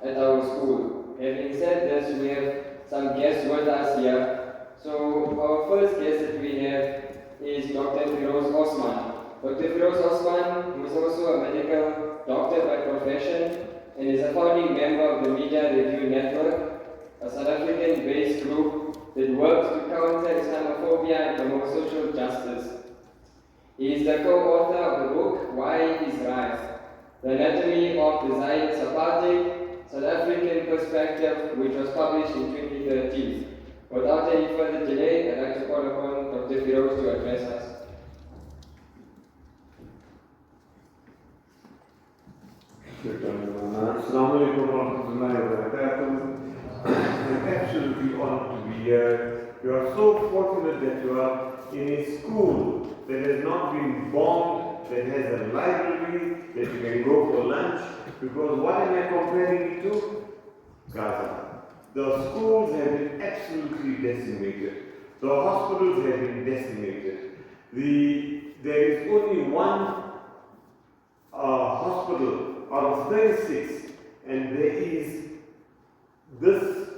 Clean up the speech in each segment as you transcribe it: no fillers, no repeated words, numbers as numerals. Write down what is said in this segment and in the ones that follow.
at our school. Having said this, we have some guests with us here. So our first guest that we have is Dr. Firoz Osman. Dr. Firoz Osman, who is also a medical doctor by profession and is a founding member of the Media Review Network, a South African-based group that works to counter Islamophobia and promote social justice. He is the co-author of the book, Why is Rise? The Anatomy of the Zionist Apartheid, South African Perspective, which was published in 2013. Without any further delay, I'd like to call upon Dr. Firoz to address us. Assalamu alaikum wa rahmatullahi wa barakatuh. I'm absolutely honored to be here. You are so fortunate that you are in a school that has not been bombed, that has a library, that you can go for lunch. Because what am I comparing it to? Gaza. The schools have been absolutely decimated. The hospitals have been decimated. There is only one hospital out of 36, and there is this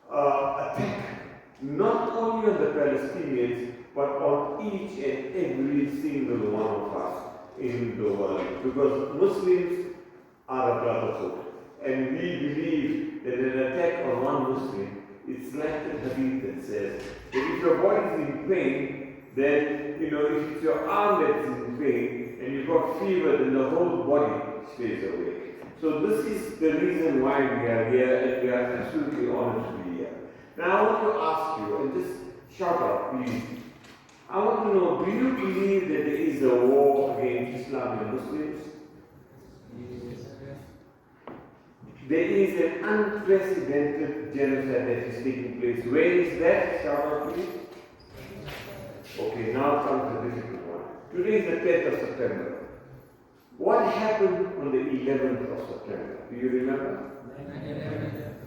attack not only on the Palestinians but on each and every single one of us in the world, because Muslims are a brotherhood, and we believe that an attack on one Muslim, it's like the hadith that says that if your body is in pain, then if it's your arm that's in pain and you've got fever, then the whole body stays awake. So this is the reason why we are here, and we are absolutely honored to be here. Now I want to ask you, and just shout out please, I want to know, do you believe that there is a war against Islam and Muslims? There is an unprecedented genocide that is taking place. Where is that? Shout out please. Okay, now comes the difficult one. Today is the 10th of September. What happened on the 11th of September? Do you remember?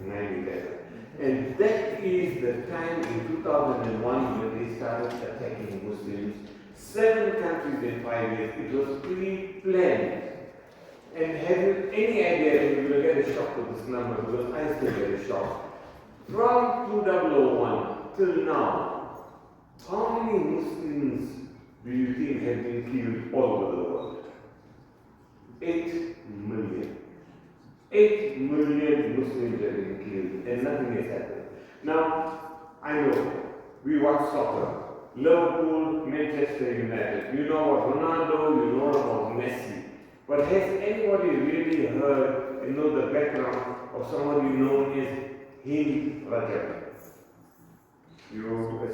9/11. And that is the time in 2001 when they started attacking Muslims. 7 countries in 5 years. It was pre-planned. And have you any idea, you're going to get a shock with this number, because I still get a shock. From 2001 till now, how many Muslims do you think have been killed all over the world? 8 million. 8 million Muslims have been killed, and nothing has happened. Now, I know, we watch soccer. Liverpool, Manchester United. You know about Ronaldo, you know about Messi. But has anybody really heard and know the background of somebody known as Hind Rajab? You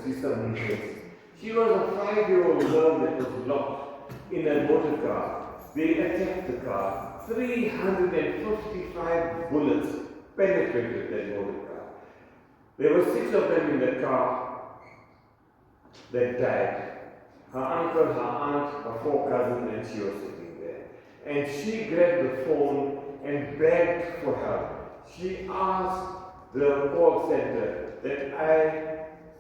see some names. She was a 5-year-old girl that was locked in a motor car. They attacked the car. 355 bullets penetrated that motor car. There were 6 of them in the car that died. Her uncle, her aunt, her 4 cousins, and she was sitting there. And she grabbed the phone and begged for help. She asked the call center that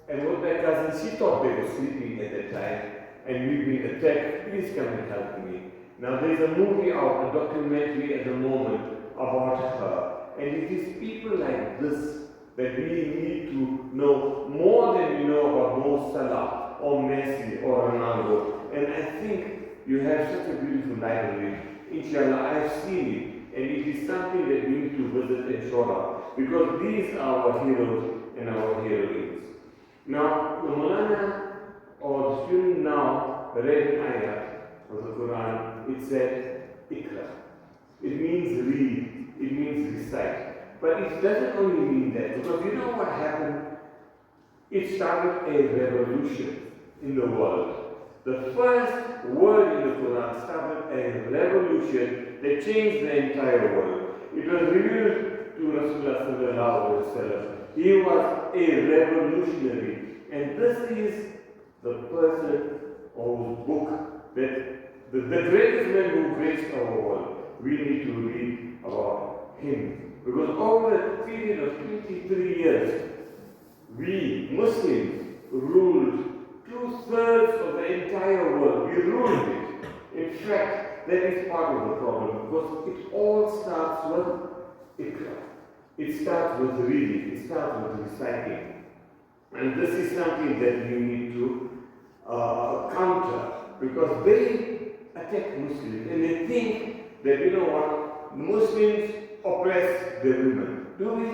and with my cousins, she thought they were sleeping at that time, and we've been attacked, please come and help me. Now there's a movie out, a documentary at the moment about her. And it is people like this that we need to know more than we know about Mo Salah or Messi or Ronaldo. And I think you have such a beautiful library. Inshallah, I have seen it. And it is something that we need to visit and show up. Because these are our heroes and our heroines. Now, the Mulana or the student now read an ayah of the Quran. It said, Ikra. It means read. It means recite. But it doesn't only mean that. Because you know what happened? It started a revolution in the world. The first word in the Quran started a revolution that changed the entire world. It was revealed to Rasulullah sallallahu alaihi wasallam. He was a revolutionary. And this is the person or book that the greatest man who graced our world. We need to read about him. Because over a period of 23 years, we Muslims ruled 2/3 of the entire world. We ruled it. In fact, that is part of the problem, because it all starts with Ikra. It starts with reading, it starts with reciting. And this is something that we need to counter, because they attack Muslims and they think that, you know what, Muslims oppress the women. Do we?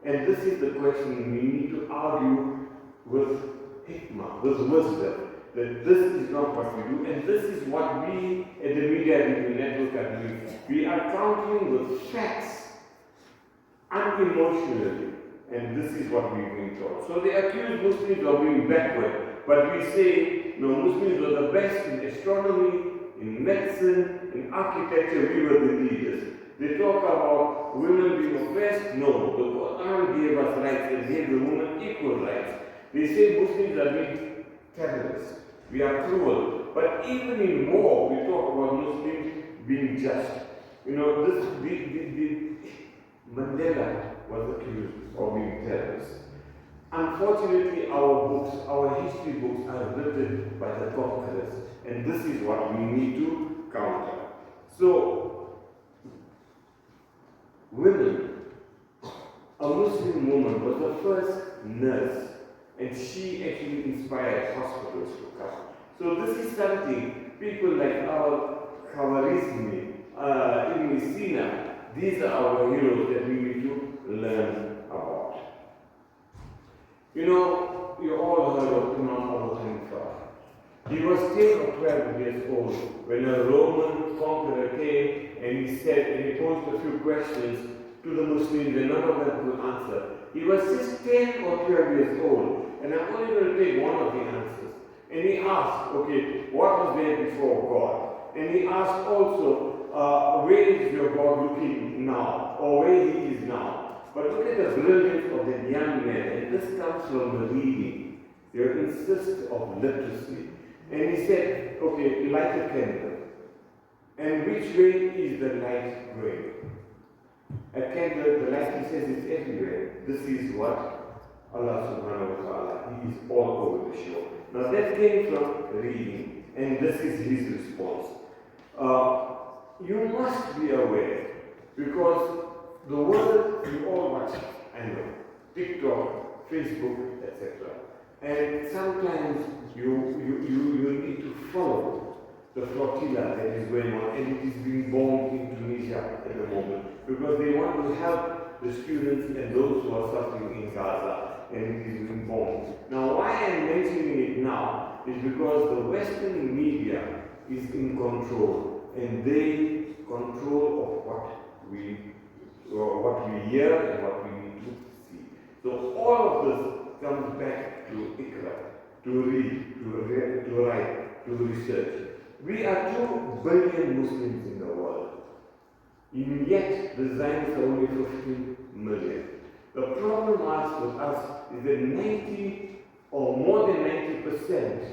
And this is the question we need to argue with hikmah, with wisdom, that this is not what we do, and this is what we at the Media Review Network are doing. We are countering with facts, unemotionally, and this is what we're being taught. So they accuse Muslims of being backward, but we say, no, Muslims were the best in astronomy, in medicine, in architecture. We were the leaders. They talk about women being oppressed. No, the Quran gave us rights and gave the women equal rights. They say Muslims are being terrorists. We are cruel. But even in war, we talk about Muslims being just. You know, Mandela was accused of being terrorist. Unfortunately, our books, our history books are written by the conquerors, and this is what we need to counter. So, women, a Muslim woman was the first nurse, and she actually inspired hospitals to come. So this is something people like our Khawarizmi, Ibn Sina, these are our heroes that we need to learn about. You know, you all heard of Imam Abu Hanifa. He was 10 or 12 years old when a Roman conqueror came and he said, and he posed a few questions to the Muslims and none of them could answer. He was just 10 or 12 years old, and I'm only going to take one of the answers. And he asked, okay, what was there before God? And he asked also, where is your God looking now, or where he is now? But look at the brilliance of that young man, and this comes from the reading. They insist of literacy. And he said, okay, light a candle. And which way is the light going? A candle, the light, he says, is everywhere. This is what Allah subhanahu wa ta'ala, he is all over the show. Now that came from reading, and this is his response. You must be aware, because the world, you all watch, I know, TikTok, Facebook, etc. And sometimes you need to follow the flotilla that is going on, and it is being bombed in Tunisia at the moment, because they want to help the students and those who are suffering in Gaza, and it is being bombed. Now, why I am mentioning it now is because the Western media is in control, and they control of what we hear and what we need to see. So all of this comes back to Ikra, to read, to write, to research. We are 2 billion Muslims in the world, and yet the Zionists are only 15 million. The problem with us is that 90 or more than 90%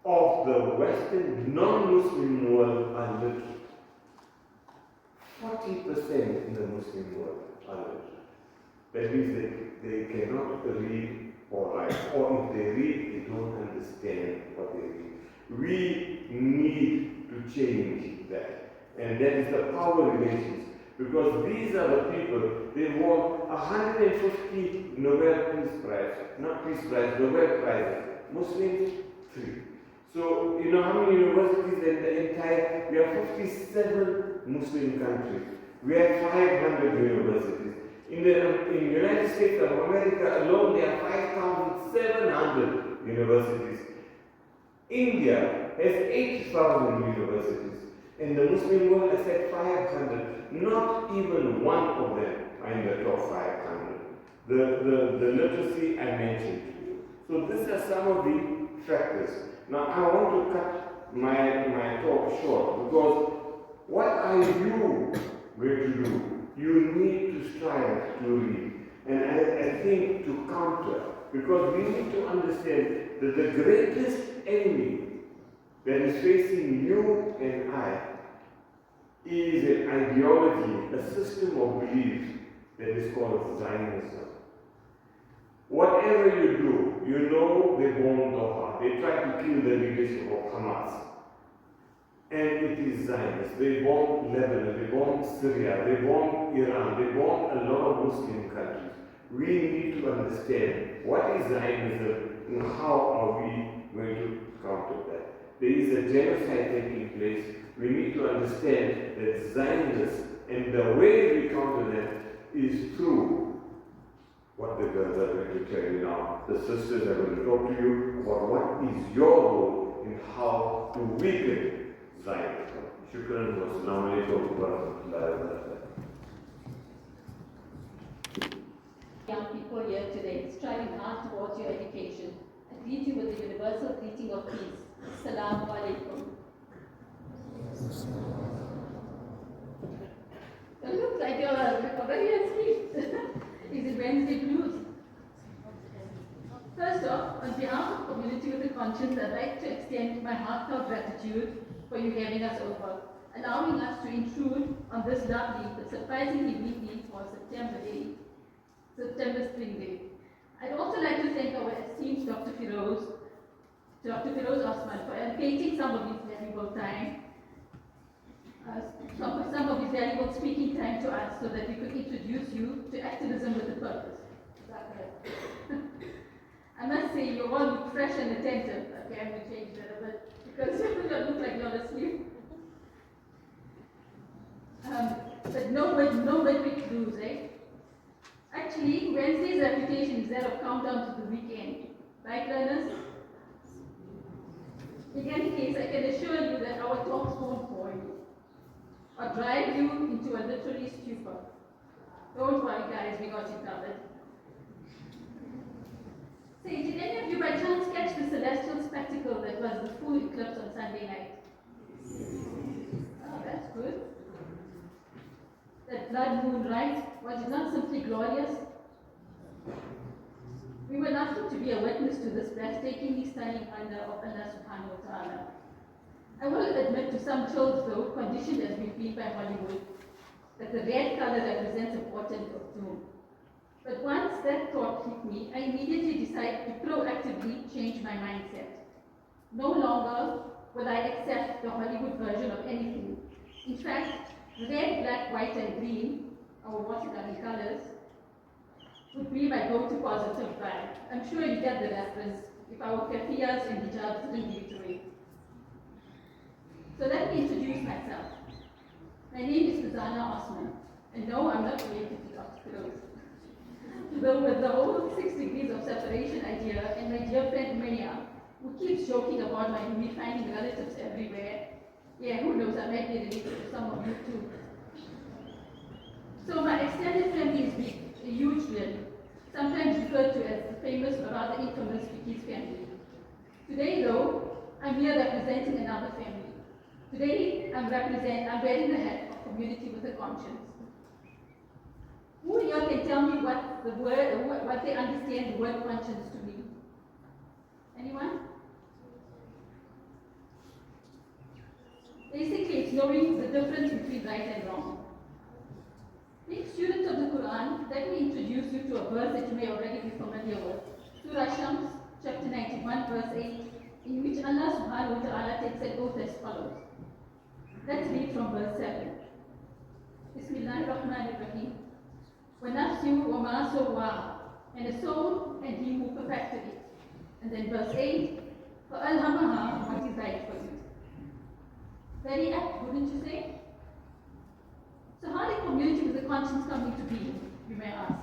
of the Western non-Muslim world are literate. 40% in the Muslim world are literate. That means that they cannot read or write, or if they read, they don't understand what they read. We need to change that, and that is the power relations, because these are the people, they won 150 Nobel Peace Prize, not Peace Prize, Nobel Prizes, Muslims 3. So, you know how many universities in the entire, we have 57 Muslim countries, we have 500 universities. In the United States of America alone, there are 5,700 universities. India has 8,000 universities, and the Muslim world has had 500. Not even one of them are in the top 500. The literacy I mentioned to you. So these are some of the factors. Now I want to cut my talk short, because what are you going to do? You need to strive to read. And I think to counter, because we need to understand that the greatest enemy that is facing you and I is an ideology, a system of beliefs that is called Zionism. Whatever you do, you know they bombed Doha. They tried to kill the leadership of Hamas. And it is Zionists. They bomb Lebanon, they bomb Syria, they bomb Iran, they bomb a lot of Muslim countries. We need to understand what is Zionism and how are we going to counter that. There is a genocide taking place. We need to understand that Zionists and the way we counter that is through what the girls are going to tell you now. The sisters are going to talk to you about what is your role in how to weaken Zionism. Shukran wa assalamu alaikum wa rahmatullahi wa barakatuh. Young people here today, striving hard towards your education. I greet you with the universal greeting of peace. Assalamu alaikum. It looks like you're already asleep. Is it Wednesday blues? First off, on behalf of Community with a Conscience, I'd like to extend my heartfelt gratitude for you having us over, allowing us to intrude on this lovely but surprisingly weekly for September Spring Day. I'd also like to thank our esteemed Dr. Firoz Osman for allocating some of his valuable time, some of his valuable speaking time to us so that we could introduce you to activism with a purpose. Is that correct? I must say you all look fresh and attentive. Okay, I'm going to change that a bit because you don't look like you're asleep. But no midweek blues, eh? Actually, Wednesday's reputation is that of countdown to the weekend. Right, learners? In any case, I can assure you that our talks won't bore you or drive you into a literary stupor. Don't worry, guys, we got you covered. Say, did any of you by chance catch the celestial spectacle that was the full eclipse on Sunday night? Oh, that's good. That blood moon, right? Was it not simply glorious? We were lucky to be a witness to this breathtakingly stunning wonder of Allah subhanahu wa ta'ala. I will admit to some chills though, conditioned as we've been by Hollywood, that the red color represents a portent of doom. But once that thought hit me, I immediately decided to proactively change my mindset. No longer will I accept the Hollywood version of anything. In fact, red, black, white, and green, our watercolor colors, would be my go-to positive vibe. I'm sure you get the reference if our kafiyas and hijabs didn't give it away. So let me introduce myself. My name is Susanna Osman, and no, I'm not related to Dr. Firoz. Though with the whole 6 degrees of separation idea and my dear friend Mania, who keeps joking about me finding relatives everywhere, yeah, who knows, I might be related to some of you too. So my extended family is big, a huge really, sometimes referred to as the famous or rather infamous Fiki's family. Today though, I'm here representing another family. Today, I'm wearing the hat of Community with a Conscience. Who here can tell me what they understand the word conscience to mean? Anyone? Basically, it's knowing the difference between right and wrong. Being students of the Quran, let me introduce you to a verse that you may already be familiar with. Surah Shams, chapter 91, verse 8, in which Allah subhanahu wa ta'ala takes an oath as follows. Let's read from verse 7. Bismillahirrahmanirrahim. وَنَفْسٍ وَمَا سَوَّاهَا, and a soul and he who perfected it. And then verse 8, فَأَلْهَمَهَا, what is right for you. Very apt, wouldn't you say? So how did Community with a Conscience come into being, you may ask?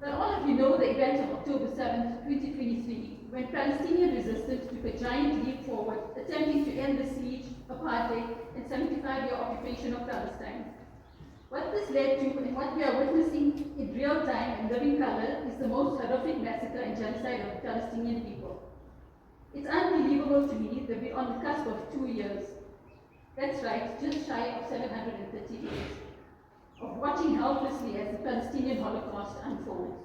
Well, all of you know the events of October 7th, 2023, when Palestinian resistance took a giant leap forward, attempting to end the siege, apartheid, and 75-year occupation of Palestine. What this led to and what we are witnessing in real time and living color is the most horrific massacre and genocide of the Palestinian people. It's unbelievable to me that we're on the cusp of 2 years. That's right, just shy of 730 days of watching helplessly as the Palestinian Holocaust unfolds.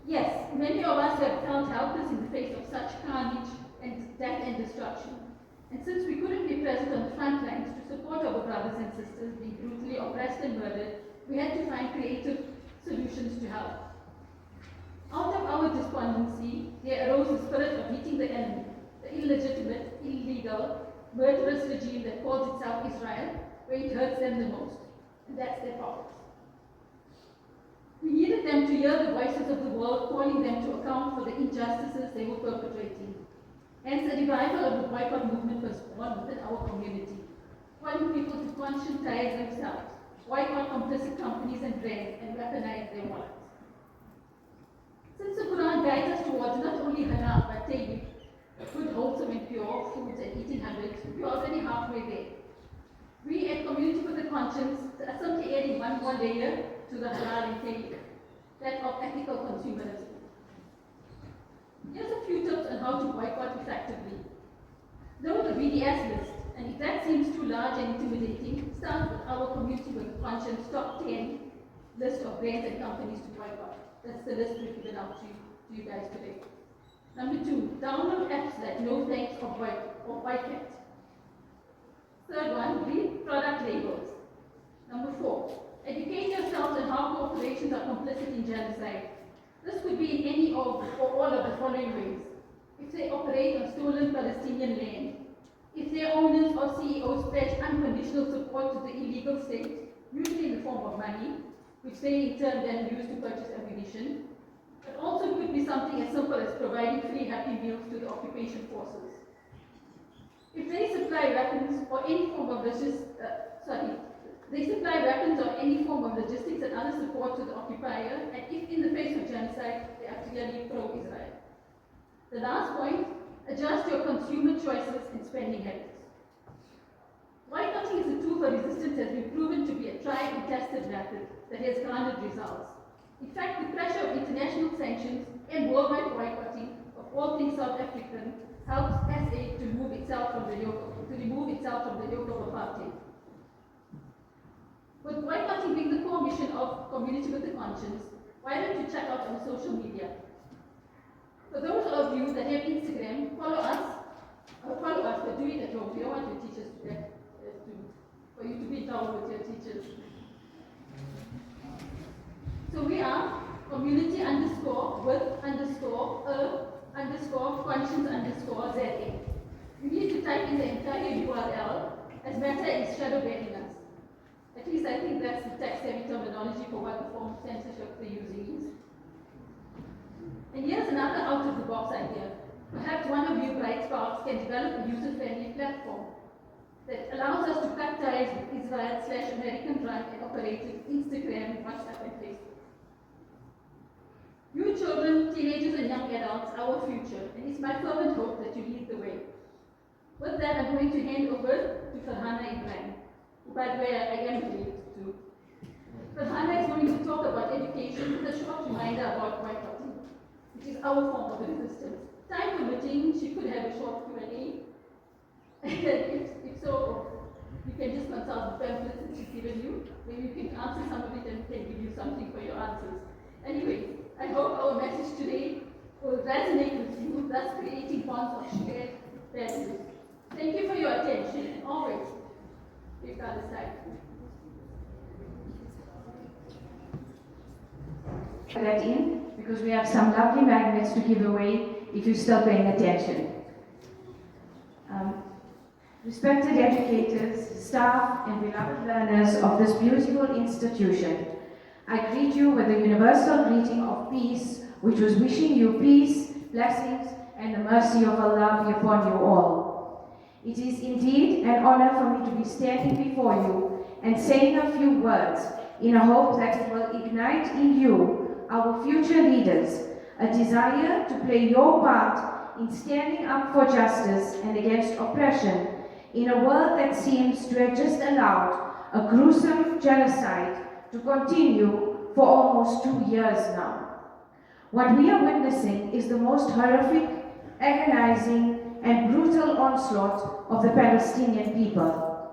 Yes, many of us have felt helpless in the face of such carnage and death and destruction. And since we couldn't be present on the front lines to support our brothers and sisters being brutally oppressed and murdered, we had to find creative solutions to help. Out of our despondency, there arose the spirit of meeting the enemy, the illegitimate, illegal, murderous regime that calls itself Israel, where it hurts them the most, and that's their profits. We needed them to hear the voices of the world calling them to account for the injustices they were perpetrating. Hence, the revival of the boycott movement was born within our community, calling people to conscientize themselves, boycott complicit companies and brands, and weaponize their wallets. Since the Quran guides us towards not only halal but tayyib, good, wholesome and pure foods and eating habits, we're already halfway there. We at Community for the Conscience are simply adding one more layer to the halal and tayyib, that of ethical consumerism. Here's a few tips on how to boycott effectively. Know the BDS list, and if that seems too large and intimidating, start with our Community with the Conscience top 10 list of brands and companies to boycott. That's the list we've given out to you guys today. Number 2, download apps like No Thanks or Boycott. Third one, read product labels. Number 4, educate yourselves on how corporations are complicit in genocide. This could be in any or all of the following ways. If they operate on stolen Palestinian land, if their owners or CEOs pledge unconditional support to the illegal state, usually in the form of money, which they in turn then use to purchase ammunition, but also could be something as simple as providing free Happy Meals to the occupation forces. If they supply weapons or any form of any form of logistics and other support to the occupier, and if in the face of genocide, they are clearly pro-Israel. The last point, adjust your consumer choices and spending habits. Boycotting as a tool for resistance has been proven to be a tried and tested method that has garnered results. In fact, the pressure of international sanctions and worldwide boycotting of all things South African helps SA to remove itself from the yoke of apartheid. With boycotting being the core mission of Community with the Conscience, why don't you check out our social media? For those of you that have Instagram, follow us, but do it at home. We don't want your teachers for you to be down with your teachers. So we are community _with_conscience_ZA. You need to type in the entire URL, as Meta is shadow banning us. At least I think that's the tech-savvy terminology for what the form of censorship they're using is. And here's another out-of-the-box idea. Perhaps one of you bright sparks can develop a user-friendly platform that allows us to cut ties with Israel/American-run and operated Instagram, WhatsApp, and Facebook. You children, teenagers, and young adults are our future, and it's my fervent hope that you lead the way. With that, I'm going to hand over to Farhana Ibrahim, who, by the way, I am related to. Farhana is going to talk about education with a short reminder about boycotting, which is our form of resistance. Time permitting, she could have a short Q&A. If so, you can just consult the pamphlets that she's given you. Maybe you can answer some of it and can give you something for your answers. Anyway, I hope our message today will resonate with you, thus creating bonds of shared values. Thank you for your attention, and always, keep that aside. That in, because we have some lovely magnets to give away if you're still paying attention. Respected educators, staff, and beloved learners of this beautiful institution, I greet you with the universal greeting of peace, which was wishing you peace, blessings, and the mercy of Allah be upon you all. It is indeed an honor for me to be standing before you and saying a few words in a hope that it will ignite in you, our future leaders, a desire to play your part in standing up for justice and against oppression in a world that seems to have just allowed a gruesome genocide to continue for almost 2 years now. What we are witnessing is the most horrific, agonizing, and brutal onslaught of the Palestinian people.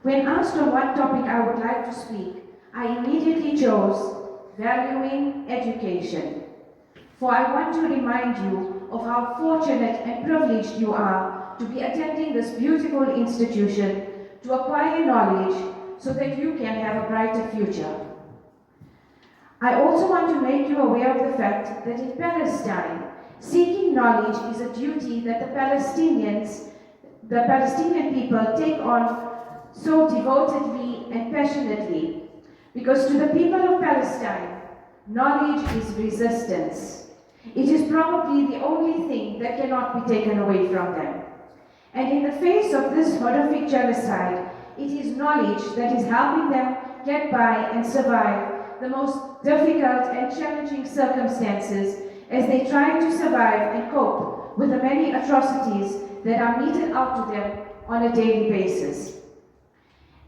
When asked on what topic I would like to speak, I immediately chose valuing education. For I want to remind you of how fortunate and privileged you are to be attending this beautiful institution to acquire knowledge so that you can have a brighter future. I also want to make you aware of the fact that in Palestine, seeking knowledge is a duty that the the Palestinian people take on so devotedly and passionately, because to the people of Palestine, knowledge is resistance. It is probably the only thing that cannot be taken away from them. And in the face of this horrific genocide, it is knowledge that is helping them get by and survive the most difficult and challenging circumstances as they try to survive and cope with the many atrocities that are meted out to them on a daily basis.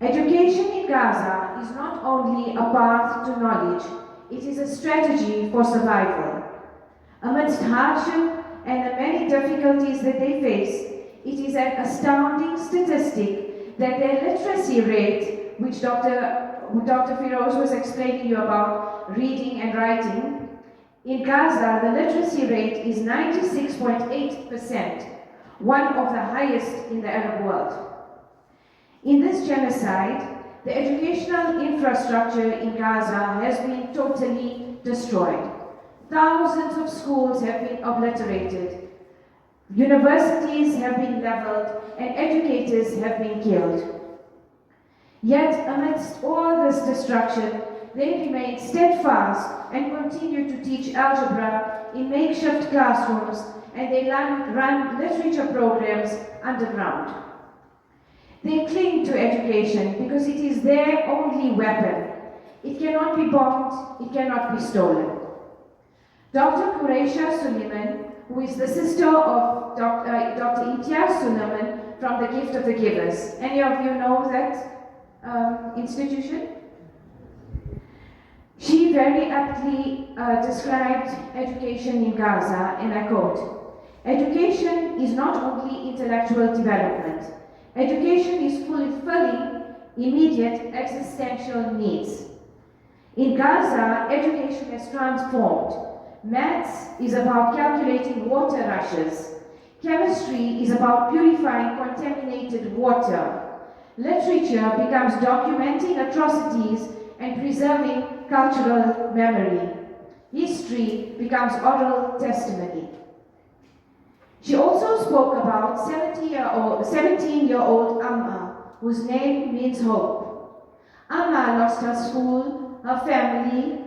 Education in Gaza is not only a path to knowledge, it is a strategy for survival. Amidst hardship and the many difficulties that they face, it is an astounding statistic that their literacy rate, which Dr. Firoz was explaining you about reading and writing, in Gaza the literacy rate is 96.8%, one of the highest in the Arab world. In this genocide, the educational infrastructure in Gaza has been totally destroyed. Thousands of schools have been obliterated. Universities have been leveled and educators have been killed. Yet, amidst all this destruction, they remain steadfast and continue to teach algebra in makeshift classrooms, and they run literature programs underground. They cling to education because it is their only weapon. It cannot be bombed, it cannot be stolen. Dr. Quraisha Suleiman, who is the sister of Dr. Imtiaz Suleiman from the Gift of the Givers. Any of you know that institution? She very aptly described education in Gaza, and I quote, "Education is not only intellectual development. Education is fulfilling immediate existential needs. In Gaza, education has transformed. Maths is about calculating water rushes. Chemistry is about purifying contaminated water. Literature becomes documenting atrocities and preserving cultural memory. History becomes oral testimony." She also spoke about 17-year-old Amma, whose name means hope. Amma lost her school, her family,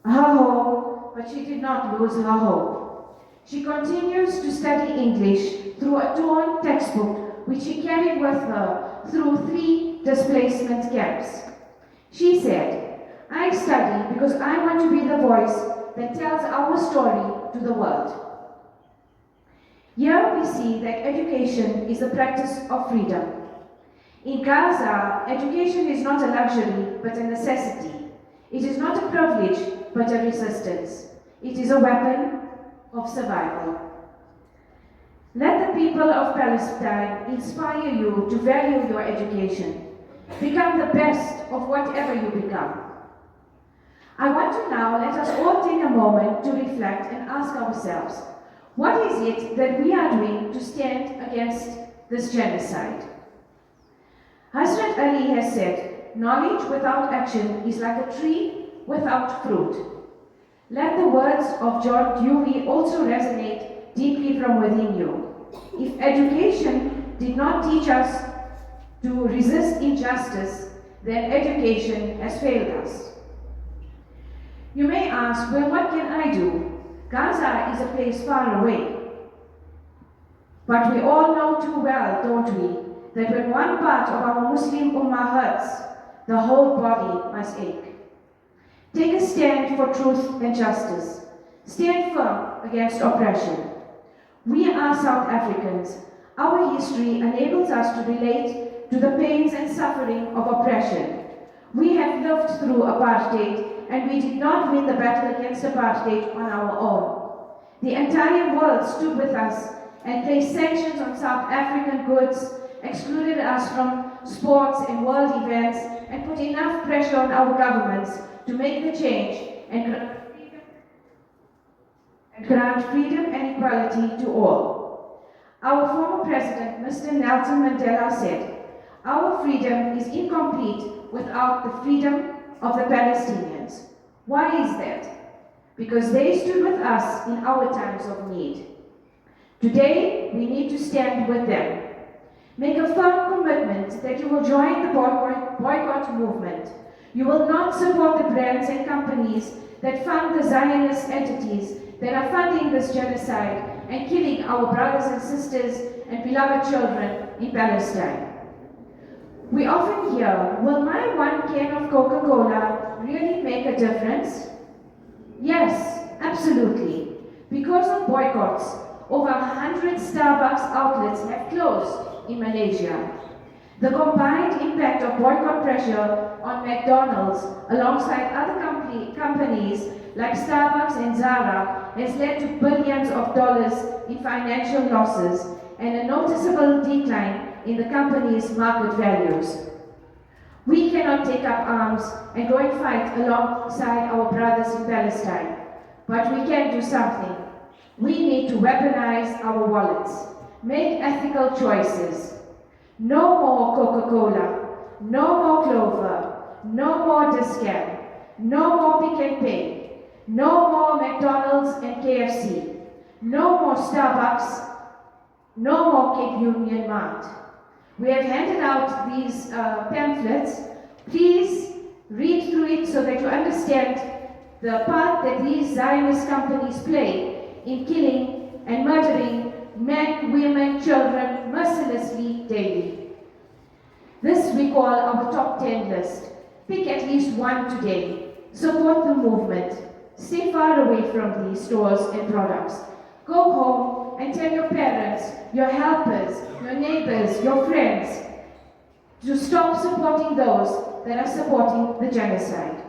her home, but she did not lose her hope. She continues to study English through a torn textbook which she carried with her through 3 displacement camps. She said, "I study because I want to be the voice that tells our story to the world." Here we see that education is the practice of freedom. In Gaza, education is not a luxury but a necessity. It is not a privilege but a resistance. It is a weapon of survival. Let the people of Palestine inspire you to value your education. Become the best of whatever you become. I want to now let us all take a moment to reflect and ask ourselves, what is it that we are doing to stand against this genocide? Hazrat Ali has said, "Knowledge without action is like a tree without fruit." Let the words of John Dewey also resonate deeply from within you. If education did not teach us to resist injustice, then education has failed us. You may ask, well, what can I do? Gaza is a place far away. But we all know too well, don't we, that when one part of our Muslim Ummah hurts, the whole body must ache. Take a stand for truth and justice. Stand firm against oppression. We are South Africans. Our history enables us to relate to the pains and suffering of oppression. We have lived through apartheid, and we did not win the battle against apartheid on our own. The entire world stood with us and placed sanctions on South African goods, excluded us from sports and world events, and put enough pressure on our governments to make the change and grant freedom and equality to all. Our former president, Mr. Nelson Mandela, said, "Our freedom is incomplete without the freedom of the Palestinians." Why is that? Because they stood with us in our times of need. Today, we need to stand with them. Make a firm commitment that you will join the boycott movement. You will not support the brands and companies that fund the Zionist entities that are funding this genocide and killing our brothers and sisters and beloved children in Palestine. We often hear, will my one can of Coca-Cola really make a difference? Yes, absolutely. Because of boycotts, over 100 Starbucks outlets have closed in Malaysia. The combined impact of boycott pressure on McDonald's alongside other companies like Starbucks and Zara has led to billions of dollars in financial losses and a noticeable decline in the company's market values. We cannot take up arms and go and fight alongside our brothers in Palestine, but we can do something. We need to weaponize our wallets, make ethical choices. No more Coca-Cola, no more Clover, no more Discount, no more Pick and Pay, no more McDonald's and KFC, no more Starbucks, no more Cape Union Mart. We have handed out these pamphlets. Please read through it so that you understand the part that these Zionist companies play in killing and murdering men, women, children mercilessly daily. This we call our top 10 list. Pick at least one today. Support the movement. Stay far away from these stores and products. Go home and tell your parents, your helpers, your neighbors, your friends to stop supporting those that are supporting the genocide.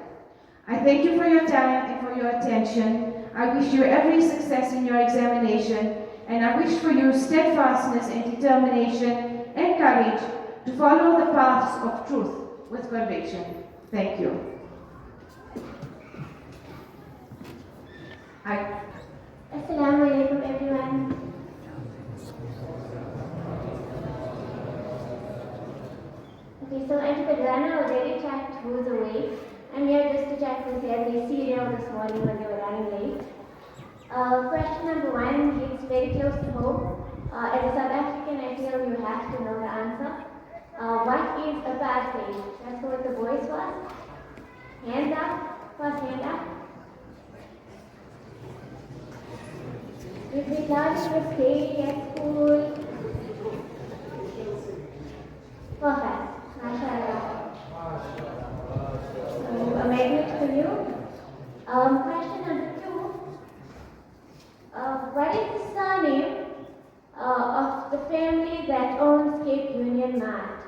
I thank you for your time and for your attention. I wish you every success in your examination, and I wish for you steadfastness and determination and courage to follow the paths of truth with conviction. Thank you. Assalamu alaikum everyone. Okay, so Antipadrana already checked who's awake. I'm here just to check with the serial this morning when they were running late. Question number 1 hits very close to home. As a South African, I feel you have to know the answer. What is apartheid? Let's go with the boys first. Hands up. First hand up. If we learn in the state at school. Perfect. MashaAllah. A magnet for you. Question number 2. What is the surname of the family that owns Cape Union Mart?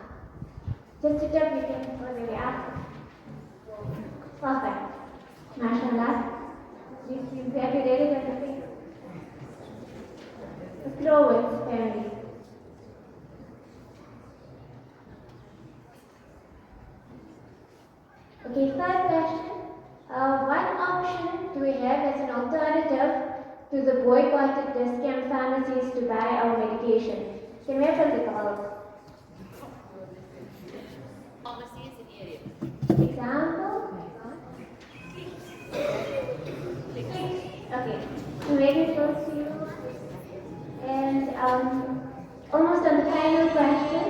Just sit up, you can already ask. Perfect. MashaAllah. You graduated with everything. The Firoz family. Okay, third question. What option do we have as an alternative to the boycotted discount pharmacies to buy our medication? Can we have the call? Pharmacies in the area. Example? Okay, so very close to you. And almost on the final question,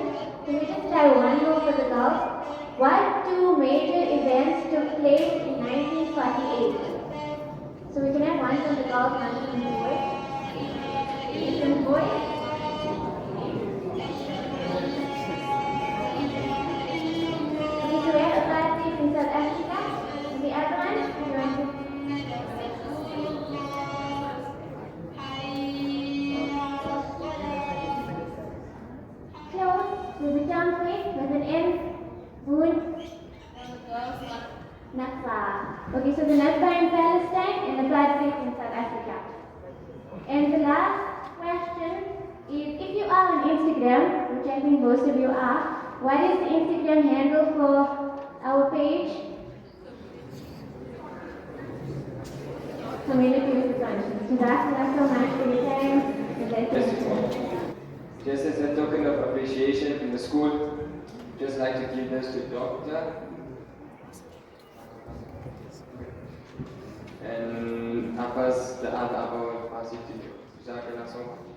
can we just try one more for the girls? What two major events took place in 1948? So we can have one from the girls, one from the boys. From the boys? Okay, so we have apartheid in South Africa. And the other one, you want to? Close, with the tongue quick, with an M. Wood. Nakba. Okay, so the Nakba in Palestine and the apartheid in South Africa. And the last question is, if you are on Instagram, which I think most of you are, what is the Instagram handle for our page? Community with the conscience. Jazakallah so much for your time. Just as a token of appreciation from the school, just like to give this to Doctor. And Abbas, the other Abba will pass it to you. Jazakallah so much.